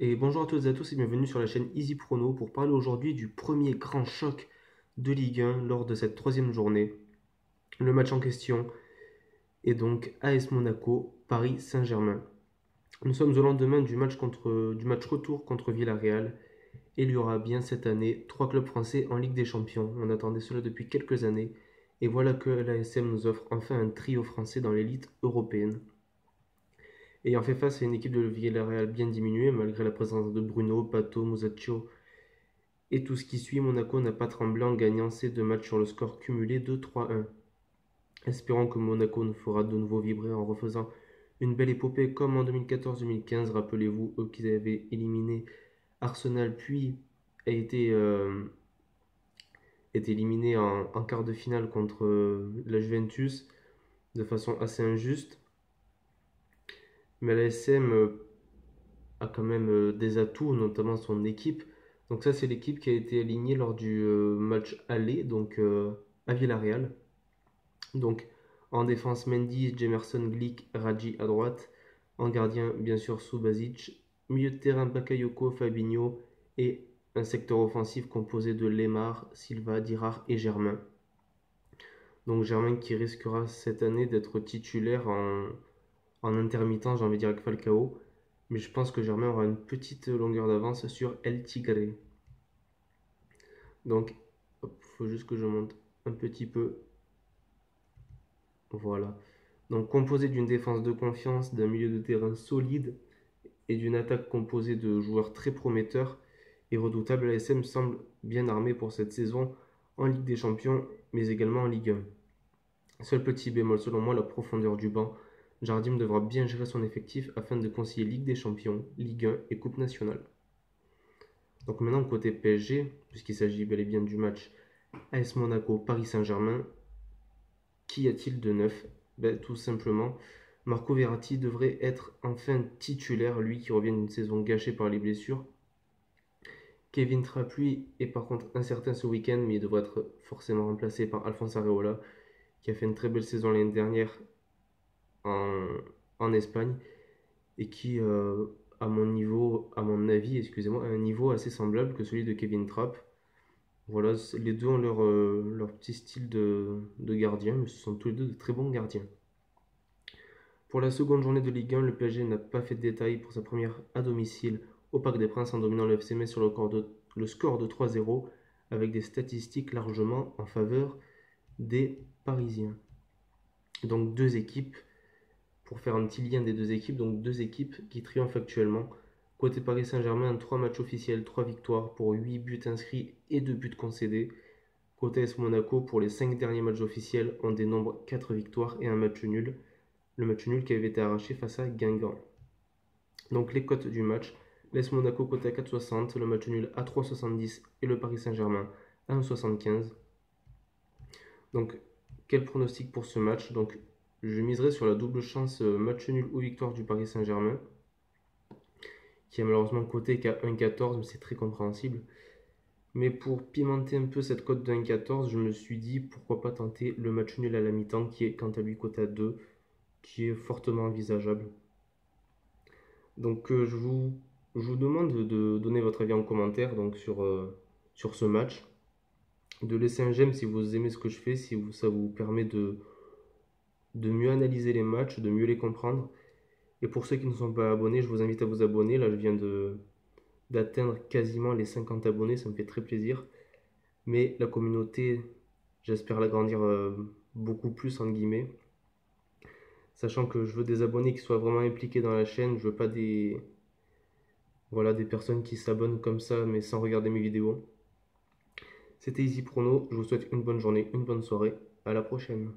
Et bonjour à toutes et à tous et bienvenue sur la chaîne Easy Prono pour parler aujourd'hui du premier grand choc de Ligue 1 lors de cette troisième journée. Le match en question est donc AS Monaco, Paris Saint-Germain. Nous sommes au lendemain du match retour contre Villarreal et il y aura bien cette année 3 clubs français en Ligue des Champions. On attendait cela depuis quelques années et voilà que l'ASM nous offre enfin un trio français dans l'élite européenne. Ayant fait face à une équipe de Villarreal bien diminuée malgré la présence de Bruno, Pato, Musacchio et tout ce qui suit, Monaco n'a pas tremblé en gagnant ces 2 matchs sur le score cumulé de 3-1. Espérons que Monaco nous fera de nouveau vibrer en refaisant une belle épopée comme en 2014-2015. Rappelez-vous, eux qui avaient éliminé Arsenal puis a été éliminé en quart de finale contre la Juventus de façon assez injuste. Mais la SM a quand même des atouts, notamment son équipe. Donc ça, c'est l'équipe qui a été alignée lors du match aller, donc à Villarreal. Donc en défense, Mendy, Jemerson, Glick, Radji à droite. En gardien, bien sûr, Subasic. Milieu de terrain, Bakayoko, Fabinho. Et un secteur offensif composé de Lemar, Silva, Dirard et Germain. Donc Germain qui risquera cette année d'être titulaire en intermittent, j'ai envie de dire avec Falcao. Mais je pense que Germain aura une petite longueur d'avance sur El Tigre. Donc, il faut juste que je monte un petit peu. Voilà. Donc, composé d'une défense de confiance, d'un milieu de terrain solide et d'une attaque composée de joueurs très prometteurs et redoutables, la SM semble bien armée pour cette saison en Ligue des Champions, mais également en Ligue 1. Seul petit bémol, selon moi, la profondeur du banc. Jardim devra bien gérer son effectif afin de concilier Ligue des Champions, Ligue 1 et Coupe nationale. Donc maintenant, côté PSG, puisqu'il s'agit bel et bien du match AS Monaco, Paris Saint-Germain, qu'y a-t-il de neuf? Tout simplement, Marco Verratti devrait être enfin titulaire, lui qui revient d'une saison gâchée par les blessures. Kevin Trapp, lui, est par contre incertain ce week-end, mais il devrait être forcément remplacé par Alphonse Areola, qui a fait une très belle saison l'année dernière en, en Espagne, et qui, à mon avis, excusez-moi, a un niveau assez semblable que celui de Kevin Trapp. Voilà, les deux ont leur petit style de gardien, mais ce sont tous les deux de très bons gardiens. Pour la seconde journée de Ligue 1, le PSG n'a pas fait de détails pour sa première à domicile au Parc des Princes en dominant le FC Metz sur le score de 3-0 avec des statistiques largement en faveur des Parisiens. Donc deux équipes, pour faire un petit lien des deux équipes, donc deux équipes qui triomphent actuellement. Côté Paris Saint-Germain, 3 matchs officiels, 3 victoires pour 8 buts inscrits et 2 buts concédés. Côté AS Monaco, pour les 5 derniers matchs officiels, on dénombre 4 victoires et un match nul. Le match nul qui avait été arraché face à Guingamp. Donc les cotes du match, l'AS Monaco coté à 4,60, le match nul à 3,70 et le Paris Saint-Germain à 1,75. Donc quel pronostic pour ce match? Donc je miserai sur la double chance match nul ou victoire du Paris Saint-Germain, qui est malheureusement coté qu'à 1,14, mais c'est très compréhensible. Mais pour pimenter un peu cette cote de 1,14, je me suis dit pourquoi pas tenter le match nul à la mi-temps qui est quant à lui coté à 2, qui est fortement envisageable. Donc je vous demande de donner votre avis en commentaire donc, sur ce match, de laisser un j'aime si vous aimez ce que je fais, si ça vous permet de mieux analyser les matchs, de mieux les comprendre. Et pour ceux qui ne sont pas abonnés, je vous invite à vous abonner. Là, je viens d'atteindre quasiment les 50 abonnés, ça me fait très plaisir. Mais la communauté, j'espère l'agrandir beaucoup plus, entre guillemets. Sachant que je veux des abonnés qui soient vraiment impliqués dans la chaîne, je veux pas des personnes qui s'abonnent comme ça mais sans regarder mes vidéos. C'était Easy Prono, je vous souhaite une bonne journée, une bonne soirée, à la prochaine.